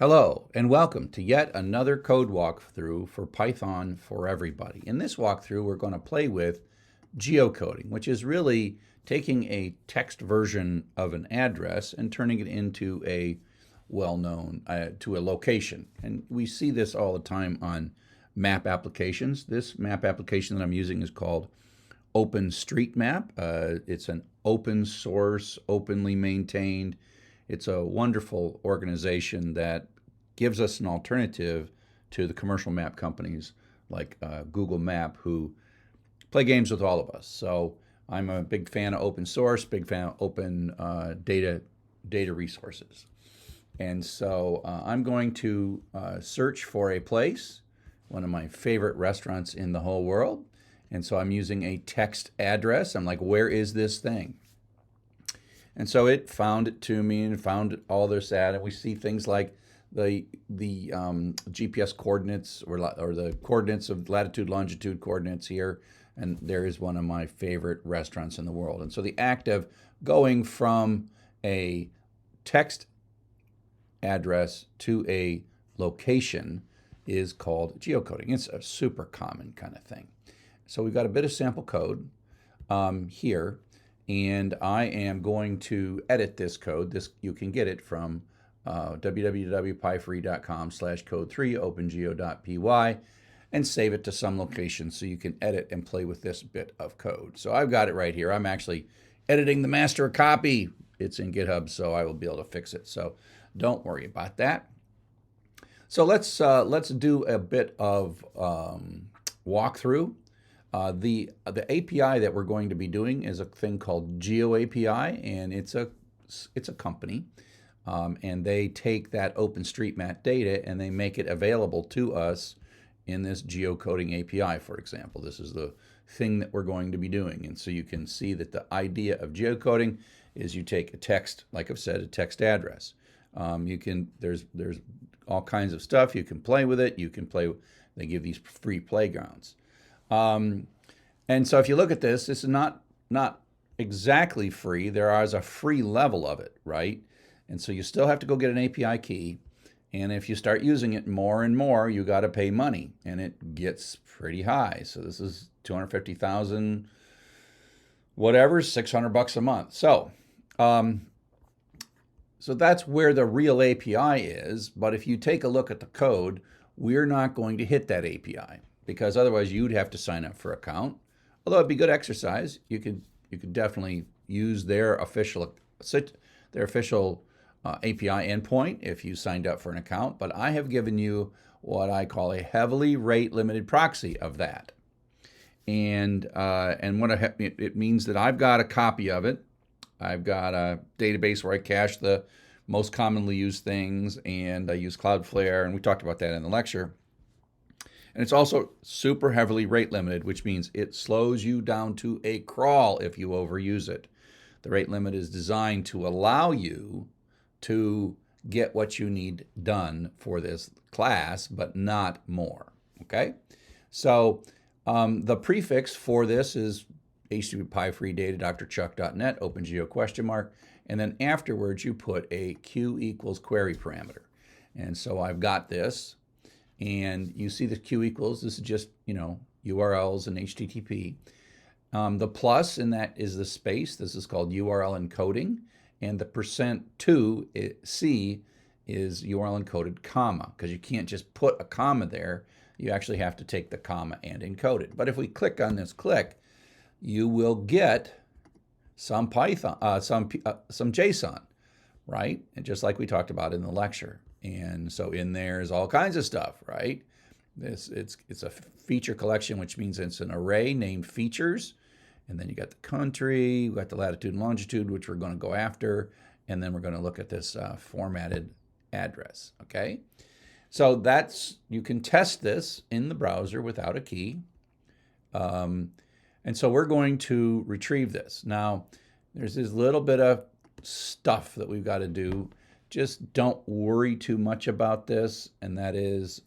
Hello and welcome to yet another code walkthrough for Python for everybody. In this walkthrough, we're going to play with geocoding, which is really taking a text version of an address and turning it into a well-known, to a location. And we see this all the time on map applications. This map application that I'm using is called OpenStreetMap. It's an open source, openly maintained. It's a wonderful organization that gives us an alternative to the commercial map companies like Google Map, who play games with all of us. So I'm a big fan of open source, big fan of open data resources. And so I'm going to search for a place, one of my favorite restaurants in the whole world. And so I'm using a text address. I'm like, where is this thing? And so it found it to me and found all this at, and we see things like the GPS coordinates or the coordinates of latitude, longitude coordinates here, and there is one of my favorite restaurants in the world. And so the act of going from a text address to a location is called geocoding. It's a super common kind of thing. So we've got a bit of sample code here. And I am going to edit this code. You can get it from www.pyfree.com/code3 OpenGeo.py and save it to some location so you can edit and play with this bit of code. So I've got it right here. I'm actually editing the master copy. It's in GitHub, so I will be able to fix it. So don't worry about that. So let's do a bit of walkthrough. The API that we're going to be doing is a thing called Geo.py, and it's a company, and they take that OpenStreetMap data and they make it available to us in this geocoding API, for example. This is the thing that we're going to be doing, and so you can see that the idea of geocoding is you take a text, like I've said, a text address. There's all kinds of stuff you can play with it. They give these free playgrounds. And so if you look at this, this is not exactly free. There is a free level of it, right? And so you still have to go get an API key. And if you start using it more and more, you got to pay money, and it gets pretty high. So this is 250,000, whatever, $600 a month. So that's where the real API is. But if you take a look at the code, we're not going to hit that API, because otherwise you'd have to sign up for an account. Although it'd be good exercise, you could definitely use their official API endpoint if you signed up for an account. But I have given you what I call a heavily rate limited proxy of that, and it means that I've got a copy of it. I've got a database where I cache the most commonly used things, and I use Cloudflare, and we talked about that in the lecture. And it's also super heavily rate limited, which means it slows you down to a crawl if you overuse it. The rate limit is designed to allow you to get what you need done for this class, but not more, okay? So the prefix for this is HTTP free data drchuck.net, OpenGeo ? And then afterwards you put a Q equals query parameter. And so I've got this. And you see the Q equals, this is just, URLs and HTTP. The plus in that is the space. This is called URL encoding. And the %2C is URL encoded comma, because you can't just put a comma there. You actually have to take the comma and encode it. But if we click on this click, you will get some Python, some JSON, right? And just like we talked about in the lecture. And so in there is all kinds of stuff, right? It's a feature collection, which means it's an array named features. And then you got the country, you got the latitude and longitude, which we're going to go after. And then we're going to look at this formatted address, okay? So you can test this in the browser without a key. And so we're going to retrieve this. Now, there's this little bit of stuff that we've got to do. Just don't worry too much about this, and that is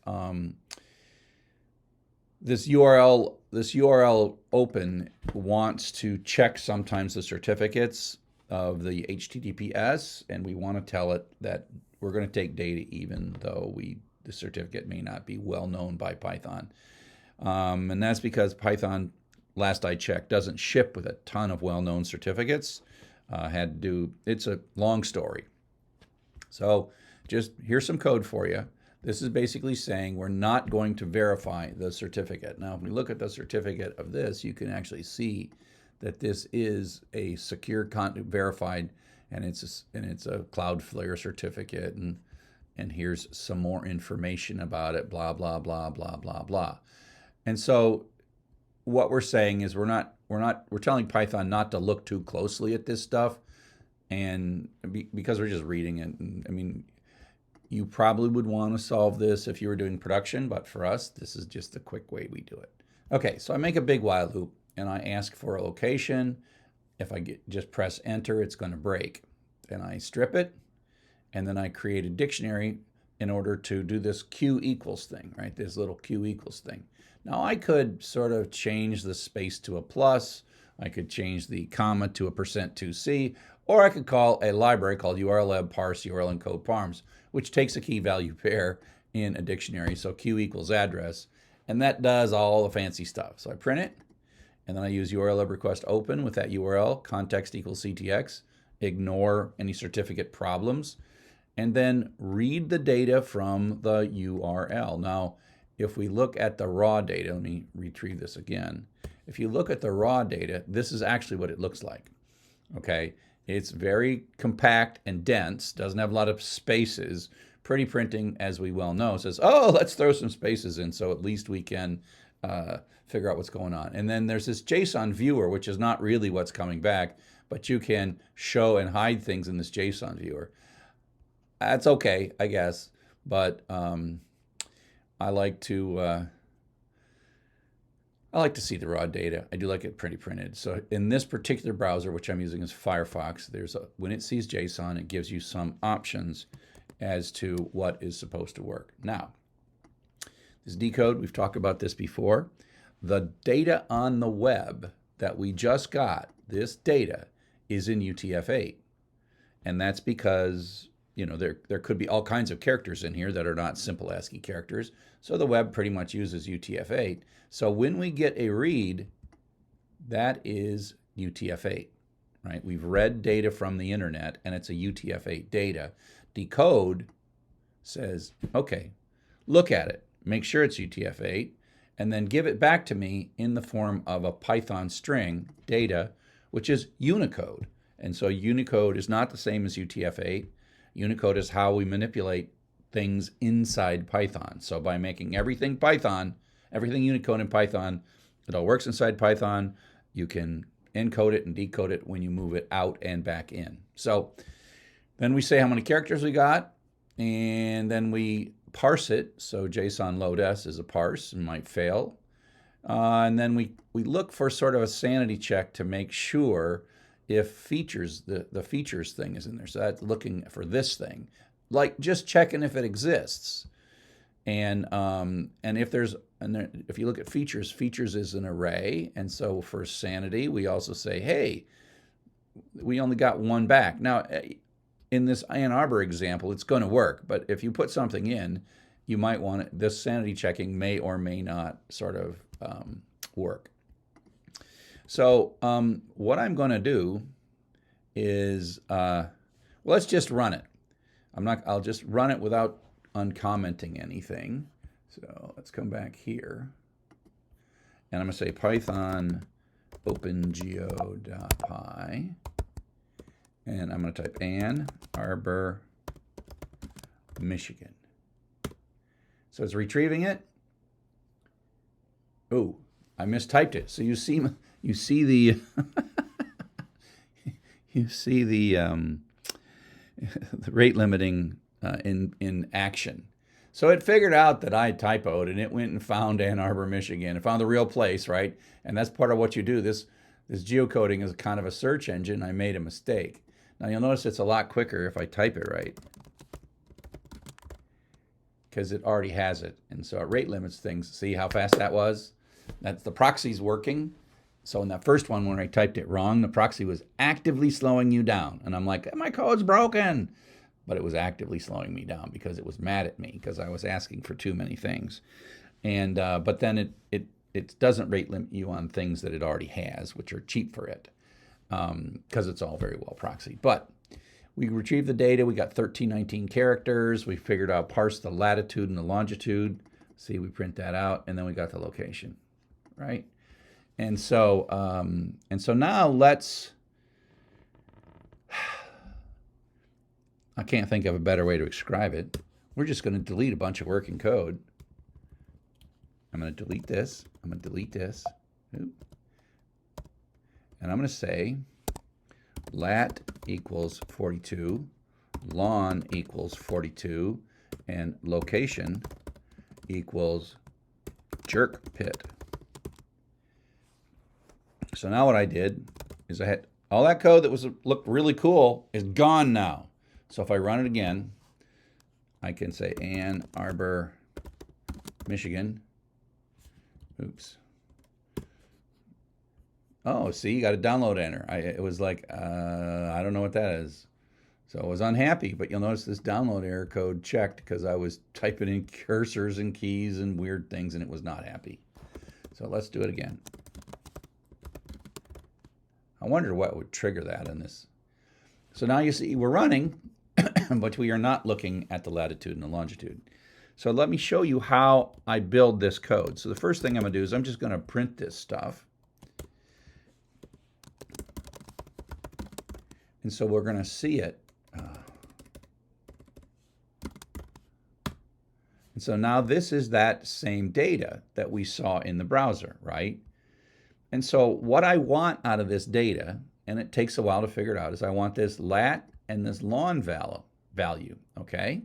this URL open wants to check sometimes the certificates of the HTTPS, and we want to tell it that we're going to take data even though the certificate may not be well known by Python. And that's because Python, last I checked, doesn't ship with a ton of well-known certificates. It's a long story. So just here's some code for you. This is basically saying we're not going to verify the certificate. Now, if we look at the certificate of this, you can actually see that this is a secure verified, and it's a Cloudflare certificate, and here's some more information about it, blah, blah, blah, blah, blah, blah. And so what we're saying is we're telling Python not to look too closely at this stuff, and because we're just reading it. And, I mean, you probably would want to solve this if you were doing production, but for us, this is just the quick way we do it. Okay, so I make a big while loop, and I ask for a location. If I just press enter, it's going to break. Then I strip it, and then I create a dictionary in order to do this Q equals thing, right? This little Q equals thing. Now I could sort of change the space to a plus. I could change the comma to a %2c, or I could call a library called URLlib parse URL encode parms, which takes a key value pair in a dictionary, so Q equals address, and that does all the fancy stuff. So I print it, and then I use URLlib request open with that URL, context equals CTX, ignore any certificate problems, and then read the data from the URL. Now, if we look at the raw data, let me retrieve this again. If you look at the raw data, this is actually what it looks like, okay? It's very compact and dense, doesn't have a lot of spaces. Pretty printing, as we well know, says, oh, let's throw some spaces in so at least we can figure out what's going on. And then there's this JSON viewer, which is not really what's coming back, but you can show and hide things in this JSON viewer. That's okay, I guess, but I like to see the raw data. I do like it pretty printed. So in this particular browser, which I'm using is Firefox, when it sees JSON, it gives you some options as to what is supposed to work. Now, this decode, we've talked about this before. The data on the web that we just got, this data, is in UTF-8. And that's because, you know, there could be all kinds of characters in here that are not simple ASCII characters. So the web pretty much uses UTF-8. So when we get a read, that is UTF-8, right? We've read data from the internet, and it's a UTF-8 data. Decode says, okay, look at it, make sure it's UTF-8, and then give it back to me in the form of a Python string data, which is Unicode. And so Unicode is not the same as UTF-8. Unicode is how we manipulate things inside Python. So by making everything Python, everything Unicode in Python, it all works inside Python. You can encode it and decode it when you move it out and back in. So then we say how many characters we got, and then we parse it. So JSON load S is a parse and might fail. And then we look for sort of a sanity check to make sure if features, the features thing is in there. So that's looking for this thing, like just checking if it exists. And if you look at features, features is an array. And so for sanity, we also say, hey, we only got one back. Now, in this Ann Arbor example, it's going to work. But if you put something in, you might want it. This sanity checking may or may not sort of work. So what I'm going to do is, let's just run it. I'll just run it without uncommenting anything. So let's come back here. And I'm going to say Python OpenGeo.py. And I'm going to type Ann Arbor, Michigan. So it's retrieving it. Oh, I mistyped it. So you see the the rate limiting in action. So it figured out that I typoed, and it went and found Ann Arbor, Michigan. It found the real place, right? And that's part of what you do. This geocoding is kind of a search engine. I made a mistake. Now you'll notice it's a lot quicker if I type it right, because it already has it. And so it rate limits things. See how fast that was? That's the proxy's working. So in that first one, when I typed it wrong, the proxy was actively slowing you down. And I'm like, my code's broken. but it was actively slowing me down because it was mad at me because I was asking for too many things. And but then it doesn't rate limit you on things that it already has, which are cheap for it, because it's all very well proxied. But we retrieved the data. We got 1319 characters. We figured out parse the latitude and the longitude. See, we print that out, and then we got the location, right? And so now let's. I can't think of a better way to describe it. We're just going to delete a bunch of working code. I'm going to delete this. I'm going to delete this. Oop. And I'm going to say lat equals 42, lon equals 42, and location equals jerk pit. So now what I did is I had all that code that looked really cool is gone now. So if I run it again, I can say Ann Arbor, Michigan. Oops. Oh, see, you got a download enter. It was like, I don't know what that is. So I was unhappy, but you'll notice this download error code checked because I was typing in cursors and keys and weird things, and it was not happy. So let's do it again. I wonder what would trigger that in this. So now you see we're running, but we are not looking at the latitude and the longitude. So let me show you how I build this code. So the first thing I'm going to do is I'm just going to print this stuff. And so we're going to see it. And so now this is that same data that we saw in the browser, right? And so what I want out of this data, and it takes a while to figure it out, is I want this lat and this lon value, okay?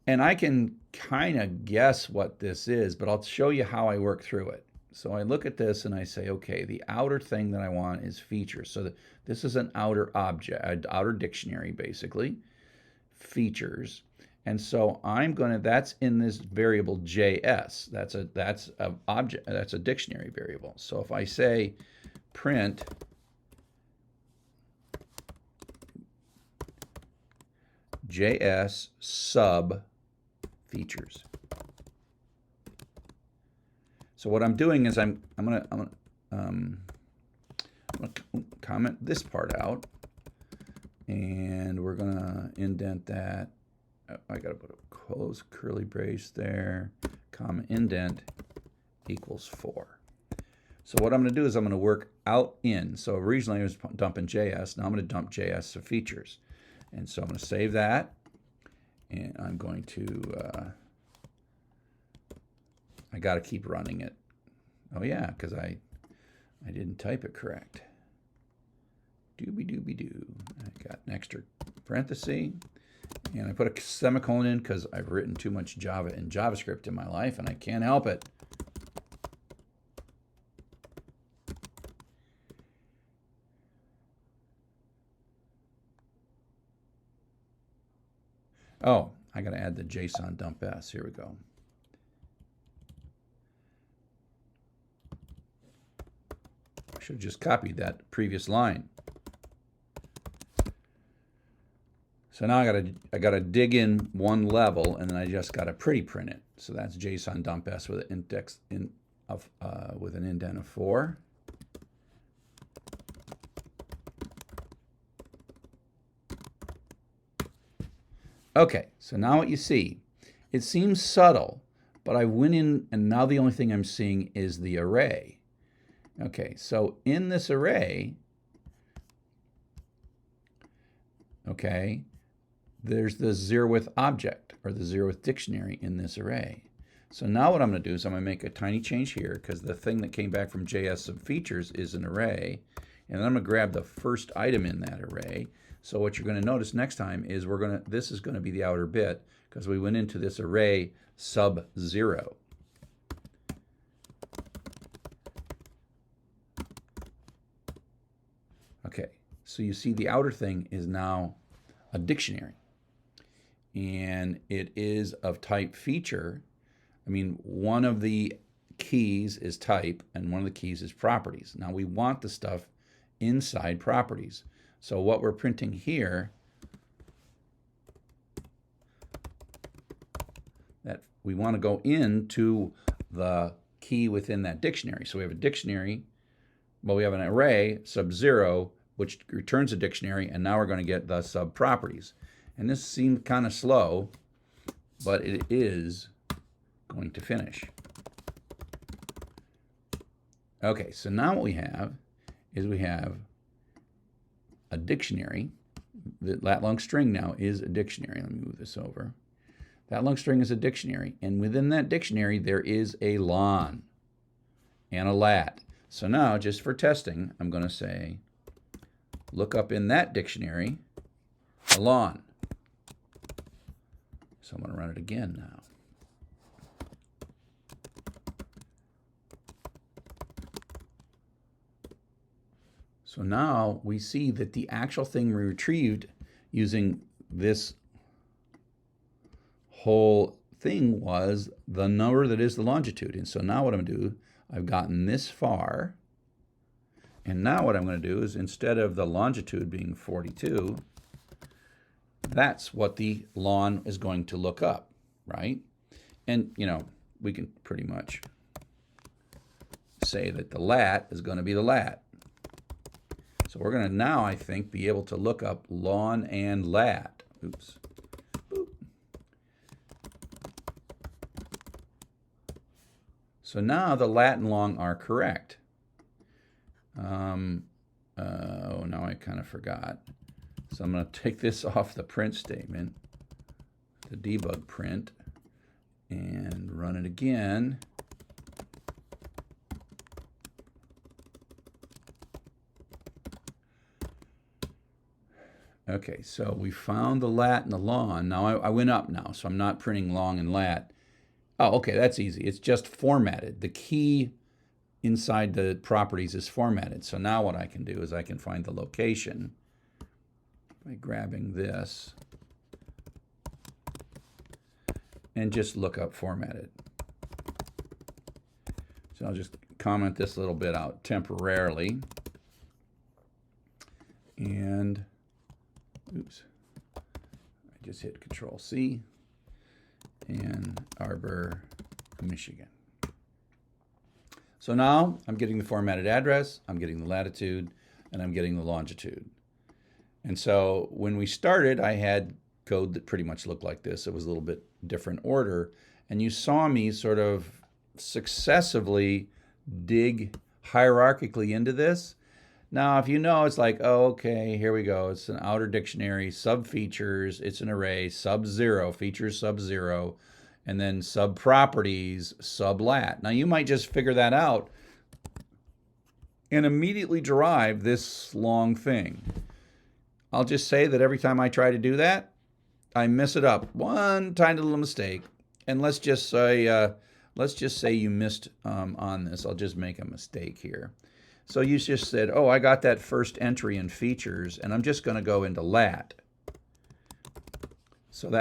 And I can kind of guess what this is, but I'll show you how I work through it. So I look at this and I say, okay, the outer thing that I want is features. So this is an outer object, an outer dictionary, basically, features. And so I'm going to, that's in this variable JS. That's a dictionary variable. So if I say print JS sub features. So what I'm doing is I'm gonna comment this part out, and we're gonna indent that. I gotta put a close curly brace there, comma indent equals 4. So what I'm gonna do is I'm gonna work out in. So originally I was dumping JS, now I'm gonna dump JS to features. And so I'm gonna save that, and I'm going to, I gotta keep running it. Oh yeah, because I didn't type it correct. Doobie-doobie-doo. I got an extra parenthesis. And I put a semicolon in because I've written too much Java and JavaScript in my life, and I can't help it. Oh, I got to add the JSON dump s. Here we go. I should have just copied that previous line. So now I gotta dig in one level, and then I just gotta pretty print it. So that's JSON dump s with an index with an indent of 4. Okay, so now what you see, it seems subtle, but I went in, and now the only thing I'm seeing is the array. Okay, so in this array, okay, there's the zeroth object, or the zeroth dictionary in this array. So now what I'm going to do is I'm going to make a tiny change here, because the thing that came back from JS sub features is an array, and then I'm going to grab the first item in that array. So what you're going to notice next time is this is going to be the outer bit, because we went into this array sub 0. Okay, so you see the outer thing is now a dictionary. And it is of type feature. I mean, one of the keys is type, and one of the keys is properties. Now we want the stuff inside properties. So what we're printing here we want to go into the key within that dictionary. So we have a dictionary, well, we have an array sub0, which returns a dictionary, and now we're going to get the sub-properties. And this seemed kind of slow, but it is going to finish. Okay, so now what we have is we have a dictionary. The lat long string now is a dictionary. Let me move this over. That long string is a dictionary, and within that dictionary there is a lon and a lat. So now, just for testing, I'm going to say, look up in that dictionary a lon. So I'm going to run it again now. So now we see that the actual thing we retrieved using this whole thing was the number that is the longitude. And so now what I'm going to do, I've gotten this far. And now what I'm going to do is, instead of the longitude being 42, that's what the lon is going to look up, right? And, you know, we can pretty much say that the lat is going to be the lat. So we're going to now, I think, be able to look up lon and lat. Oops. Boop. So now the lat and long are correct. Oh, now I kind of forgot. So I'm going to take this off the print statement, the debug print, and run it again. Okay, so we found the lat and the lon. Now I went up now, so I'm not printing long and lat. Oh, okay, that's easy. It's just formatted. The key inside the properties is formatted. So now what I can do is I can find the location by grabbing this and just look up formatted. So I'll just comment this little bit out temporarily. And oops, I just hit Control-C, and Arbor, Michigan. So now I'm getting the formatted address, I'm getting the latitude, and I'm getting the longitude. And so when we started, I had code that pretty much looked like this. It was a little bit different order, and you saw me sort of successively dig hierarchically into this. Now, if you know, it's like, oh, okay, here we go. It's an outer dictionary, sub-features, it's an array, sub-0, features sub-0, and then sub-properties, sub-lat. Now, you might just figure that out and immediately derive this long thing. I'll just say that every time I try to do that, I mess it up. One tiny little mistake. And let's just say you missed on this. I'll just make a mistake here. So you just said, oh, I got that first entry in features, and I'm just going to go into lat. So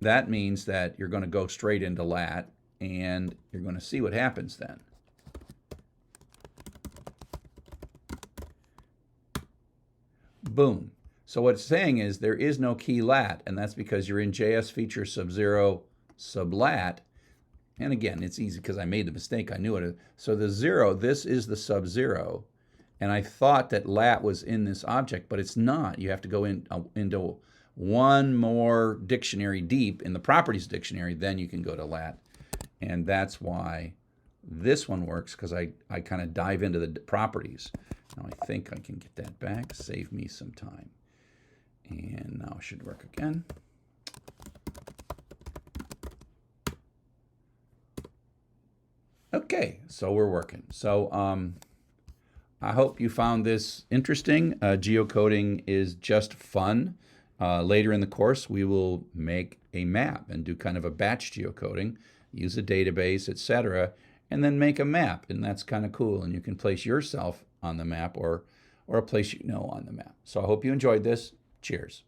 that means that you're going to go straight into lat, and you're going to see what happens then. Boom. So what it's saying is there is no key lat, and that's because you're in JS feature sub-0 sub-lat. And again, it's easy because I made the mistake. I knew it. So the 0, this is the sub-0. And I thought that lat was in this object, but it's not. You have to go into one more dictionary deep in the properties dictionary, then you can go to lat. And that's why this one works, because I kind of dive into the properties. Now I think I can get that back, save me some time. And now it should work again. Okay, so we're working. So I hope you found this interesting. Geocoding is just fun. Later in the course, we will make a map and do kind of a batch geocoding, use a database, etc., and then make a map. And that's kind of cool. And you can place yourself on the map or a place you know on the map. So I hope you enjoyed this. Cheers.